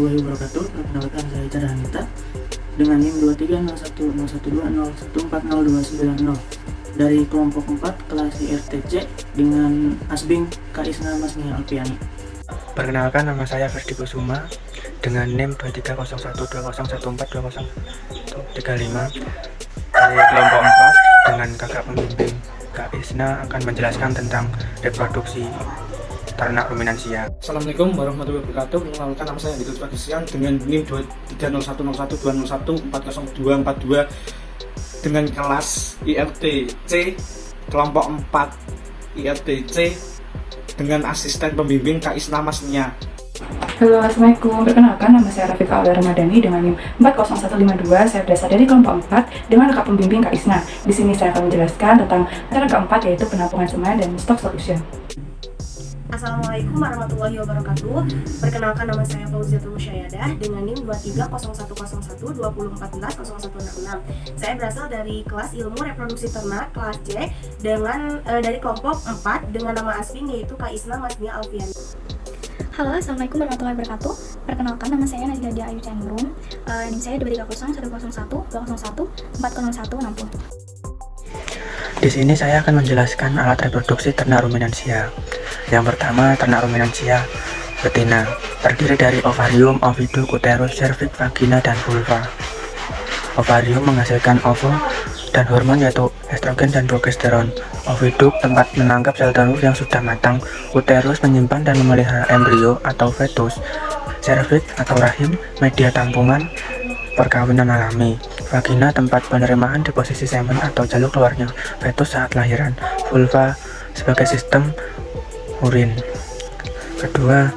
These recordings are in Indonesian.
warahmatullahi wabarakatuh. Perkenalkan, saya Cara Hanita dengan NIM 2301121040290 dari kelompok 4 kelas IRTC dengan Asbing Kaisna Masnia Alfiani. Perkenalkan, nama saya Ferdi Kusuma dengan NIM 230120142035 dari kelompok 4 dengan kakak pembimbing Kak Isna akan menjelaskan tentang reproduksi ternak ruminansia. Assalamualaikum warahmatullahi wabarakatuh. Perkenalkan, nama saya Hendrik Pagisian dengan NIM 23010120140242 dengan kelas IRTC kelompok 4 IRTC dengan asisten pembimbing Kak Isna Masnia. Halo, assalamualaikum. Perkenalkan, nama saya Rafika Aulia Ramadhani dengan NIM 40152. Saya berasal dari kelompok 4 dengan kakak pembimbing Kak Isna. Di sini saya akan menjelaskan tentang cara keempat, yaitu penampungan semen dan stock solution. Assalamualaikum warahmatullahi wabarakatuh. Perkenalkan, nama saya Fauziatul Musyayadah dengan NIM 23010120140166. Saya berasal dari kelas ilmu reproduksi ternak kelas C dengan dari kelompok 4 dengan nama asing yaitu Kak Isna Masnia Alfiani. Halo, assalamualaikum warahmatullahi wabarakatuh. Perkenalkan, nama saya Najla Dia Ayu Chandrum. NIM saya 230110120140160. Di sini saya akan menjelaskan alat reproduksi ternak ruminansia. Yang pertama, ternak ruminansia betina terdiri dari ovarium, oviduk, uterus, cervix, vagina, dan vulva. Ovarium menghasilkan ovo dan hormon yaitu estrogen dan progesteron. Oviduk tempat menangkap sel telur yang sudah matang. Uterus menyimpan dan memelihara embrio atau fetus. Cervix atau rahim media tampungan perkawinan alami. Vagina tempat penerimaan di posisi semen atau jalur keluarnya fetus saat lahiran. Vulva sebagai sistem urin. Kedua,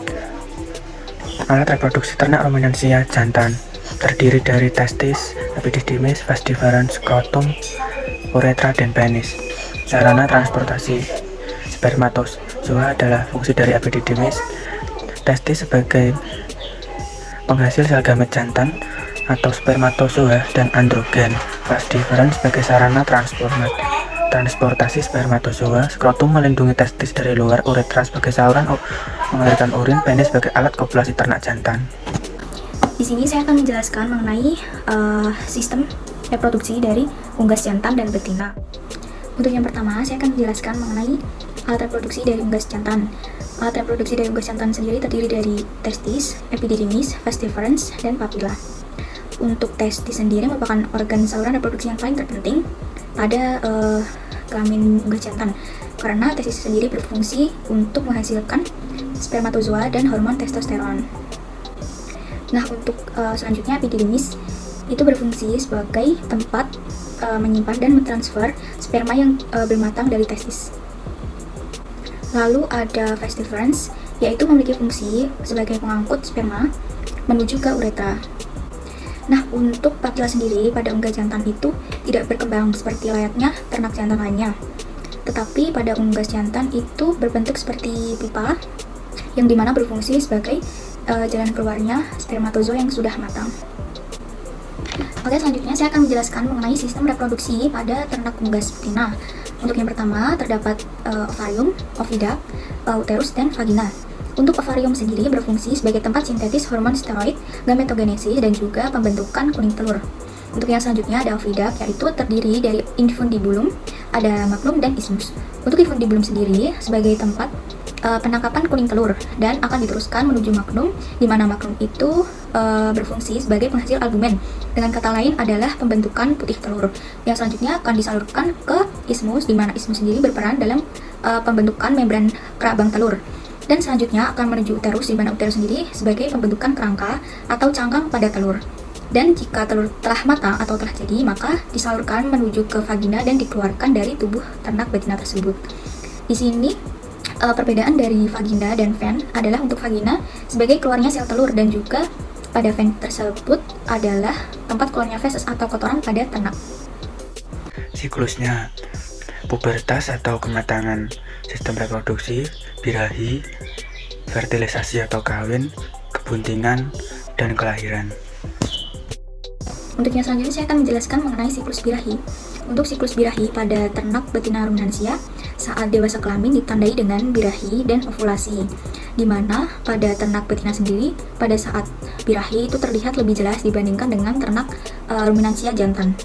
alat reproduksi ternak ruminansia jantan terdiri dari testis, epididymis, vas deferens, skrotum, uretra, dan penis. Sarana transportasi spermatozoa adalah fungsi dari epididymis. Testis sebagai penghasil sel gamet jantan atau spermatozoa dan androgen. Vas deferens sebagai sarana transportasi spermatozoa. Skrotum melindungi testis dari luar. Uretra sebagai saluran mengalirkan urin. Penis sebagai alat kopulasi ternak jantan. Di sini saya akan menjelaskan mengenai sistem reproduksi dari unggas jantan dan betina. Untuk yang pertama, saya akan menjelaskan mengenai alat reproduksi dari unggas jantan. Alat reproduksi dari unggas jantan sendiri terdiri dari testis, epididymis, vas deferens, dan papilla. Untuk testis sendiri merupakan organ saluran reproduksi yang paling terpenting pada kelamin unggas jantan, karena testis sendiri berfungsi untuk menghasilkan spermatozoa dan hormon testosteron. Nah, untuk selanjutnya epididymis itu berfungsi sebagai tempat menyimpan dan mentransfer sperma yang bermatang dari testis. Lalu ada vas deferens, yaitu memiliki fungsi sebagai pengangkut sperma menuju ke uretra. Nah, untuk papilla sendiri pada unggas jantan itu tidak berkembang seperti layaknya ternak jantan lainnya. Tetapi pada unggas jantan itu berbentuk seperti pipa yang dimana berfungsi sebagai jalan keluarnya spermatozoa yang sudah matang. Oke, selanjutnya saya akan menjelaskan mengenai sistem reproduksi pada ternak unggas betina. Untuk yang pertama terdapat ovarium, oviduct, uterus, dan vagina. Untuk ovarium sendiri berfungsi sebagai tempat sintetis hormon steroid, gametogenesis, dan juga pembentukan kuning telur. Untuk yang selanjutnya ada oviduct, yaitu terdiri dari infundibulum, ada magnum, dan isthmus. Untuk infundibulum sendiri sebagai tempat penangkapan kuning telur dan akan diteruskan menuju magnum, di mana magnum itu berfungsi sebagai penghasil albumen. Dengan kata lain adalah pembentukan putih telur. Yang selanjutnya akan disalurkan ke isthmus, di mana isthmus sendiri berperan dalam pembentukan membran kerabang telur. Dan selanjutnya akan menuju uterus, di mana uterus sendiri sebagai pembentukan kerangka atau cangkang pada telur. Dan jika telur telah matang atau telah jadi, maka disalurkan menuju ke vagina dan dikeluarkan dari tubuh ternak betina tersebut. Di sini perbedaan dari vagina dan ven adalah untuk vagina sebagai keluarnya sel telur, dan juga pada ven tersebut adalah tempat keluarnya feses atau kotoran pada ternak. Siklusnya, pubertas atau kematangan, sistem reproduksi, birahi, fertilisasi atau kawin, kebuntingan, dan kelahiran. Untuk yang selanjutnya saya akan menjelaskan mengenai siklus birahi. Untuk siklus birahi pada ternak betina ruminansia, saat dewasa kelamin ditandai dengan birahi dan ovulasi. di mana pada ternak betina sendiri pada saat birahi itu terlihat lebih jelas dibandingkan dengan ternak ruminansia jantan.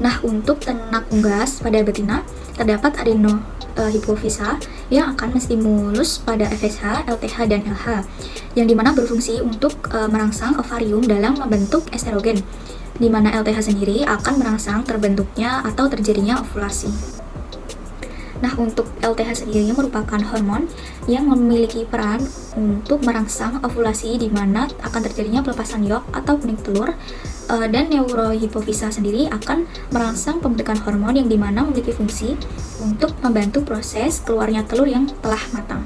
Nah, untuk ternak unggas pada betina terdapat adenohipofisa yang akan menstimulus pada FSH, LTH, dan LH, yang dimana berfungsi untuk merangsang ovarium dalam membentuk estrogen, di mana LTH sendiri akan merangsang terbentuknya atau terjadinya ovulasi. Nah, untuk LTH sendiri merupakan hormon yang memiliki peran untuk merangsang ovulasi, di mana akan terjadinya pelepasan yolk atau kuning telur, dan neurohipofisa sendiri akan merangsang pembentukan hormon yang dimana memiliki fungsi untuk membantu proses keluarnya telur yang telah matang.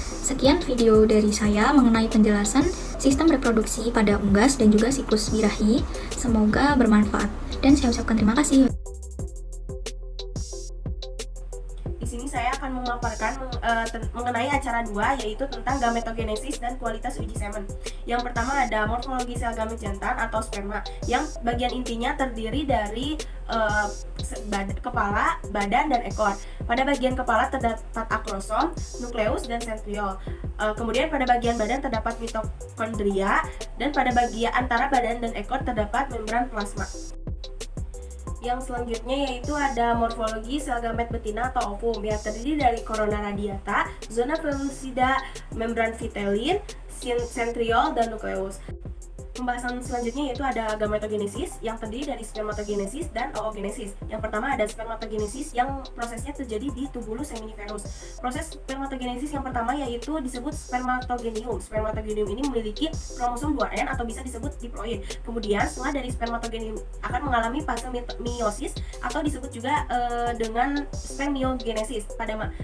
Sekian video dari saya mengenai penjelasan sistem reproduksi pada unggas dan juga siklus birahi. Semoga bermanfaat dan saya ucapkan terima kasih. Di sini saya akan memaparkan mengenai acara 2, yaitu tentang gametogenesis dan kualitas uji semen. Yang pertama ada morfologi sel gamet jantan atau sperma, yang bagian intinya terdiri dari kepala, badan, dan ekor. Pada bagian kepala terdapat akrosom, nukleus, dan sentriol. Kemudian pada bagian badan terdapat mitokondria, dan pada bagian antara badan dan ekor terdapat membran plasma. Yang selanjutnya yaitu ada morfologi sel gamet betina atau ovum, yang terdiri dari corona radiata, zona pellucida, membran vitellin, sentriol, dan nukleus. Pembahasan selanjutnya yaitu ada gametogenesis yang terdiri dari spermatogenesis dan oogenesis. Yang pertama ada spermatogenesis yang prosesnya terjadi di tubulus seminiferus. Proses spermatogenesis yang pertama yaitu disebut spermatogenium. Spermatogenium ini memiliki kromosom 2N atau bisa disebut diploid. Kemudian setelah dari spermatogenium akan mengalami fase meiosis atau disebut juga dengan spermiogenesis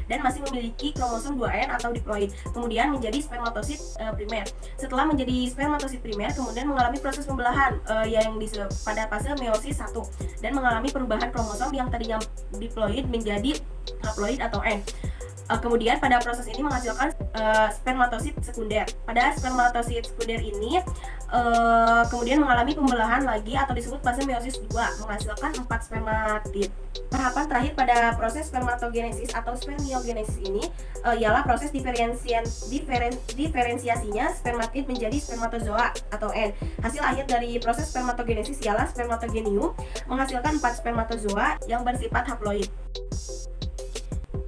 dan masih memiliki kromosom 2N atau diploid. Kemudian menjadi spermatosit primer. Setelah menjadi spermatosit primer, kemudian mengalami proses pembelahan yang pada fase meiosis 1 dan mengalami perubahan kromosom yang tadinya diploid menjadi haploid atau N. Kemudian pada proses ini menghasilkan spermatosit sekunder. Pada spermatosit sekunder ini kemudian mengalami pembelahan lagi atau disebut fase meiosis 2 menghasilkan 4 spermatid. Tahapan terakhir pada proses spermatogenesis atau spermiogenesis ini ialah proses diferensiasinya spermatid menjadi spermatozoa atau N. Hasil akhir dari proses spermatogenesis ialah spermatogenium menghasilkan 4 spermatozoa yang bersifat haploid.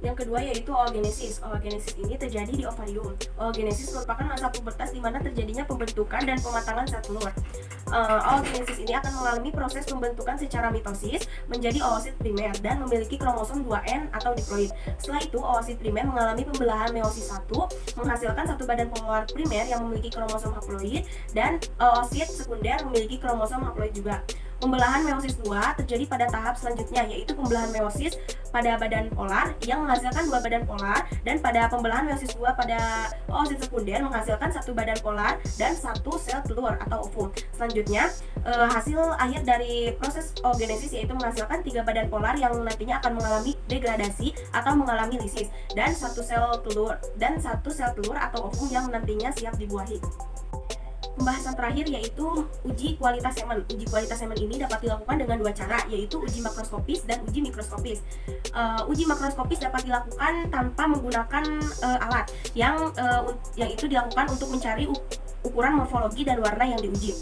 Yang kedua yaitu oogenesis. Oogenesis ini terjadi di ovarium. Oogenesis merupakan masa pubertas di mana terjadinya pembentukan dan pematangan sel telur. Oogenesis ini akan mengalami proses pembentukan secara mitosis menjadi oosit primer dan memiliki kromosom 2N atau diploid. Setelah itu, oosit primer mengalami pembelahan meiosis 1 menghasilkan satu badan polar primer yang memiliki kromosom haploid dan oosit sekunder memiliki kromosom haploid juga. Pembelahan meiosis 2 terjadi pada tahap selanjutnya, yaitu pembelahan meiosis pada badan polar yang menghasilkan 2 badan polar, dan pada pembelahan meiosis 2 pada oosit sekunder menghasilkan 1 badan polar dan 1 sel telur atau ovum. Selanjutnya, hasil akhir dari proses oogenesis yaitu menghasilkan 3 badan polar yang nantinya akan mengalami degradasi atau mengalami lisis, dan 1 sel telur atau ovum yang nantinya siap dibuahi. Pembahasan terakhir yaitu uji kualitas semen. Uji kualitas semen ini dapat dilakukan dengan 2 cara, yaitu uji makroskopis dan uji mikroskopis. Uji makroskopis dapat dilakukan tanpa menggunakan alat yang itu dilakukan untuk mencari ukuran morfologi dan warna yang diuji.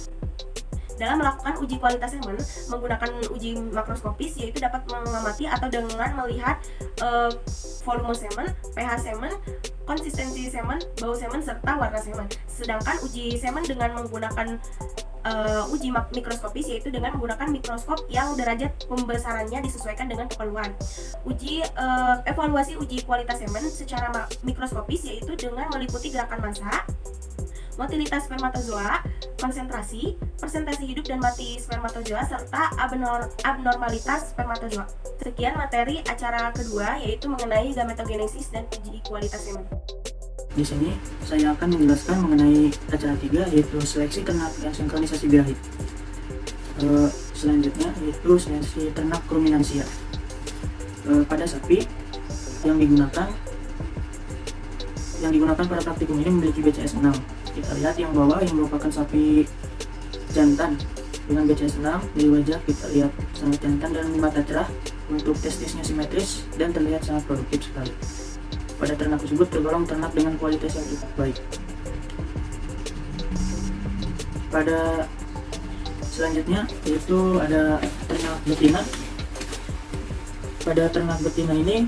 Dalam melakukan uji kualitas semen menggunakan uji makroskopis yaitu dapat mengamati atau dengan melihat volume semen, pH semen, konsistensi semen, bau semen, serta warna semen. Sedangkan uji semen dengan menggunakan uji mikroskopis yaitu dengan menggunakan mikroskop yang derajat pembesarannya disesuaikan dengan keperluan. Evaluasi uji kualitas semen secara mikroskopis yaitu dengan meliputi gerakan massa, motilitas spermatozoa, konsentrasi, persentase hidup dan mati spermatozoa, serta abnormalitas spermatozoa. Sekian materi acara kedua yaitu mengenai gametogenesis dan uji kualitas semen. Di sini saya akan menjelaskan mengenai acara 3 yaitu seleksi ternak yang sinkronisasi birahi. Selanjutnya yaitu seleksi ternak ruminansia. Pada sapi yang digunakan pada praktikum ini memiliki BCS 6. Kita lihat yang bawah yang merupakan sapi jantan dengan BCS 6. Dari wajah kita lihat sangat jantan dan mata cerah, untuk testisnya simetris dan terlihat sangat produktif sekali. pada ternak tersebut tergolong ternak dengan kualitas yang cukup baik. Pada selanjutnya yaitu ada ternak betina. Pada ternak betina ini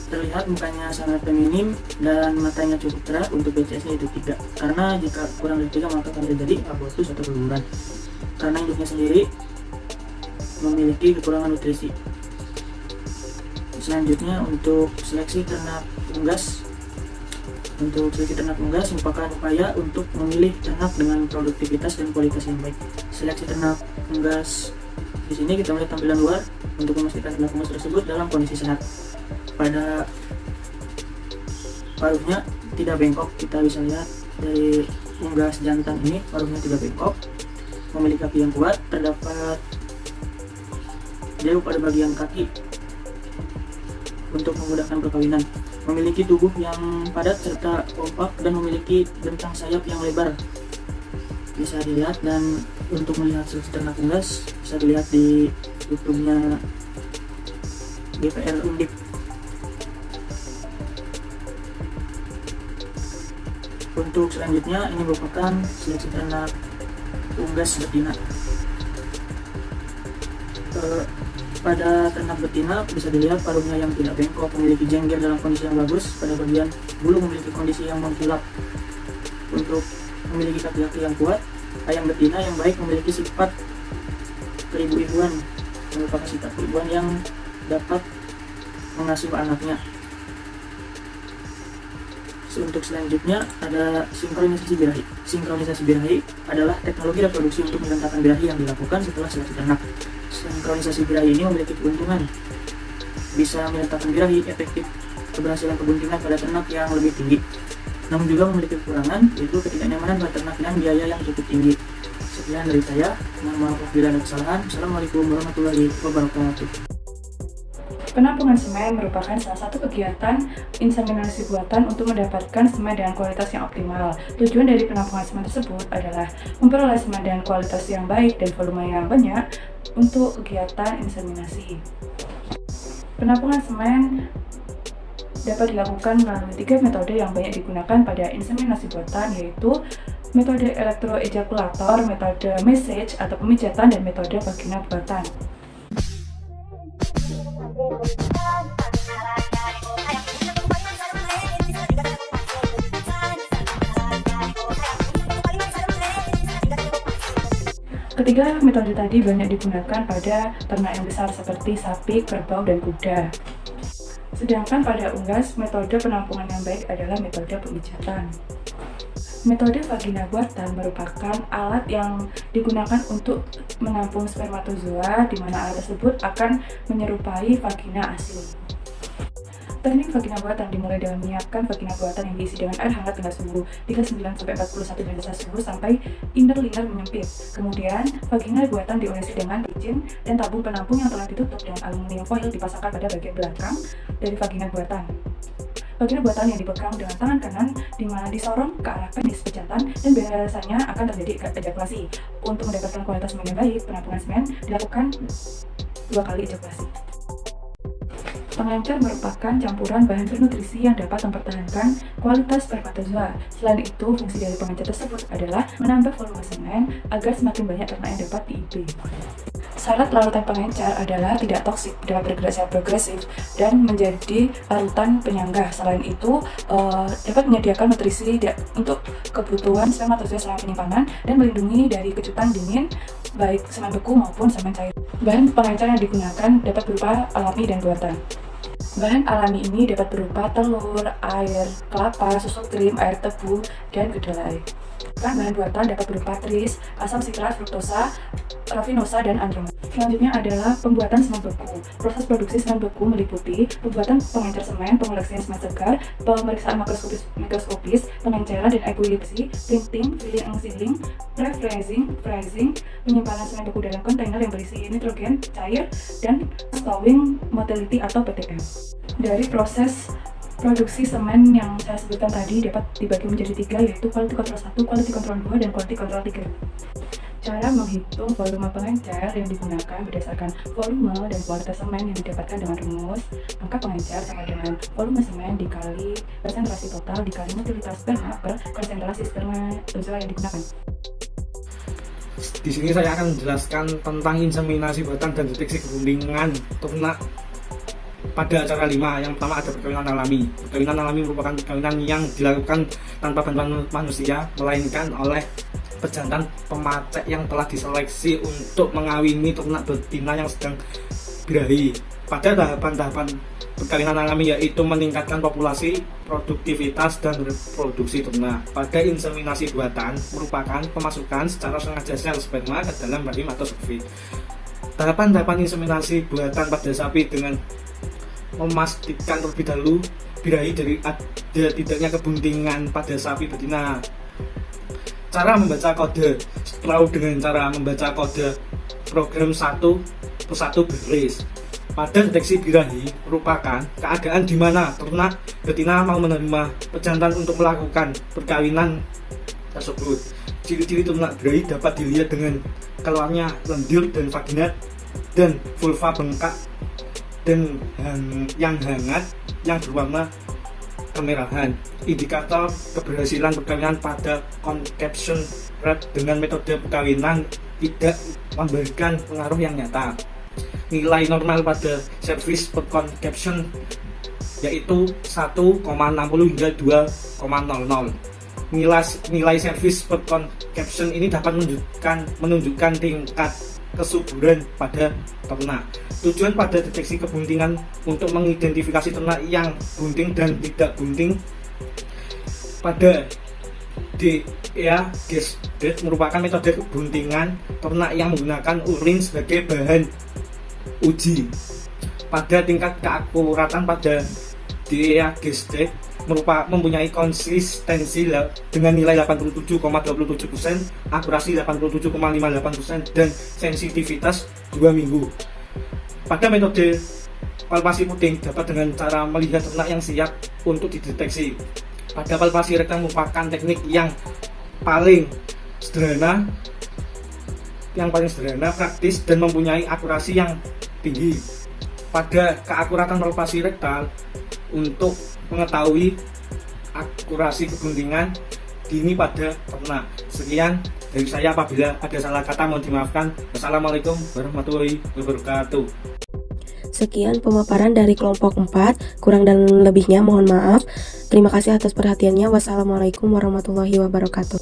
terlihat mukanya sangat feminim dan matanya cukup cerah. Untuk BCS-nya itu 3, karena jika kurang dari 3 maka akan terjadi abortus atau keguguran karena induknya sendiri memiliki kekurangan nutrisi. Selanjutnya untuk seleksi ternak unggas. Untuk seleksi ternak unggas merupakan upaya untuk memilih ternak dengan produktivitas dan kualitas yang baik. Seleksi ternak unggas di sini kita melihat tampilan luar untuk memastikan ternak unggas tersebut dalam kondisi sehat. Pada paruhnya tidak bengkok, kita bisa lihat dari unggas jantan ini paruhnya tidak bengkok, memiliki kaki yang kuat, terdapat jauh pada bagian kaki untuk memudahkan perkawinan, memiliki tubuh yang padat serta kompak dan memiliki bentang sayap yang lebar bisa dilihat. Dan untuk melihat seleksi ternak unggas bisa dilihat di YouTube-nya GPR Undip. Untuk selanjutnya ini merupakan seleksi ternak unggas betina. Pada ternak betina bisa dilihat paruhnya yang tidak bengkok, memiliki jengger dalam kondisi yang bagus, pada bagian bulu memiliki kondisi yang mengkilap. Untuk memiliki kaki-kaki yang kuat, ayam betina yang baik memiliki sifat keibu-ibuan, merupakan sifat keibuan yang dapat mengasuh anaknya. Untuk selanjutnya ada sinkronisasi birahi. Sinkronisasi birahi adalah teknologi reproduksi untuk merentakkan birahi yang dilakukan setelah seleksi ternak. Sinkronisasi birahi ini memiliki keuntungan bisa merentakkan birahi efektif, keberhasilan kebuntingan pada ternak yang lebih tinggi, namun juga memiliki kekurangan yaitu ketidaknyamanan pada ternak dan biaya yang cukup tinggi. Sekian dari saya, mohon maaf bila ada kesalahan. Assalamualaikum warahmatullahi wabarakatuh. Penampungan semen merupakan salah satu kegiatan inseminasi buatan untuk mendapatkan semen dengan kualitas yang optimal. Tujuan dari penampungan semen tersebut adalah memperoleh semen dengan kualitas yang baik dan volume yang banyak untuk kegiatan inseminasi. Penampungan semen dapat dilakukan melalui 3 metode yang banyak digunakan pada inseminasi buatan, yaitu metode elektroejakulator, metode massage atau pemijatan, dan metode vagina buatan. Ketiga metode tadi banyak digunakan pada ternak yang besar seperti sapi, kerbau, dan kuda. Sedangkan pada unggas, metode penampungan yang baik adalah metode pemijatan. Metode vagina buatan merupakan alat yang digunakan untuk menampung spermatozoa, di mana alat tersebut akan menyerupai vagina asli. Teknik vagina buatan dimulai dengan menyiapkan vagina buatan yang diisi dengan air hangat dengan suhu 39-41 derajat Celcius sampai inner-liner menyempit. Kemudian, vagina buatan diolesi dengan licin dan tabung penampung yang telah ditutup dengan aluminium foil dipasangkan pada bagian belakang dari vagina buatan. Vagina buatan yang dipegang dengan tangan kanan di mana disorong ke arah penis pejantan dan biasanya akan terjadi ejakulasi. Untuk mendapatkan kualitas semen yang baik, penampungan semen dilakukan 2 kali ejakulasi. Pengencer merupakan campuran bahan bernutrisi yang dapat mempertahankan kualitas spermatozoa. Selain itu, fungsi dari pengencer tersebut adalah menambah volume semen agar semakin banyak ternak yang dapat diipi. Syarat larutan pengencer adalah tidak toksik, dapat bergerak secara progresif, dan menjadi larutan penyangga. Selain itu, dapat menyediakan nutrisi untuk kebutuhan spermatozoa selama penyimpanan dan melindungi dari kejutan dingin, baik semen beku maupun semen cair. Bahan pengencer yang digunakan dapat berupa alami dan buatan. Bahan alami ini dapat berupa telur, air kelapa, susu krim, air tebu, dan kedelai. Bahan buatan dapat berupa tris, asam sitrat, fruktosa, rafinosa, dan androgen. Selanjutnya adalah pembuatan semen beku. Proses produksi semen beku meliputi pembuatan pengencer semen, pengoleksian semen segar, pemeriksaan mikroskopis, pengenceran dan ekulipsi, printing, filling and sealing, freezing, penyimpanan semen beku dalam kontainer yang berisi nitrogen cair, dan stowing motility atau PTM. Dari proses produksi semen yang saya sebutkan tadi dapat dibagi menjadi 3, yaitu quality control 1, quality control 2, dan quality control 3. Cara menghitung volume pengencer yang digunakan berdasarkan volume dan kualitas semen yang didapatkan dengan rumus angka pengencer sama dengan volume semen dikali konsentrasi total dikali motilitas sperma per konsentrasi spermatozoa yang digunakan. Di sini saya akan menjelaskan tentang inseminasi buatan dan deteksi keguntingan ternak pada acara 5. Yang pertama ada perkawinan alami. Perkawinan alami merupakan perkawinan yang dilakukan tanpa bantuan manusia, melainkan oleh pejantan pemacek yang telah diseleksi untuk mengawini ternak betina yang sedang birahi. Pada tahapan-tahapan perkawinan alami yaitu meningkatkan populasi, produktivitas, dan reproduksi ternak. Pada inseminasi buatan merupakan pemasukan secara sengaja sel sperma ke dalam rahim atau cervix. Tahapan-tahapan inseminasi buatan pada sapi dengan memastikan terlebih dahulu birahi dari ada tidaknya kebuntingan pada sapi betina. Cara membaca kode selalu dengan cara membaca kode program 1 persatu berbaris. Pada deteksi birahi merupakan keadaan di mana ternak betina mau menerima pejantan untuk melakukan perkawinan tersebut. Ciri-ciri ternak birahi dapat dilihat dengan keluarnya lendir dan vagina dan vulva bengkak dan yang hangat yang berwarna kemerahan. Indikator keberhasilan perkawinan pada conception rate dengan metode perkawinan tidak memberikan pengaruh yang nyata. Nilai normal pada service per conception yaitu 1,60 hingga 2,00. Nilai service per conception ini dapat menunjukkan tingkat kesuburan pada ternak. Tujuan pada deteksi kebuntingan untuk mengidentifikasi ternak yang bunting dan tidak bunting pada DEA GESDET merupakan metode kebuntingan ternak yang menggunakan urin sebagai bahan uji. Pada tingkat keakuratan pada DEA GESDET mempunyai konsistensi dengan nilai 87,27%, akurasi 87,58%, dan sensitivitas 2 minggu. Pada metode palpasi puting dapat dengan cara melihat ternak yang siap untuk dideteksi. Pada palpasi rektal merupakan teknik yang paling sederhana, praktis, dan mempunyai akurasi yang tinggi. Pada keakuratan palpasi rektal untuk mengetahui akurasi kebuntingan dini pada ternak. Sekian dari saya, apabila ada salah kata mohon dimaafkan. Wassalamualaikum warahmatullahi wabarakatuh. Sekian pemaparan dari kelompok 4, kurang dan lebihnya mohon maaf. Terima kasih atas perhatiannya. Wassalamualaikum warahmatullahi wabarakatuh.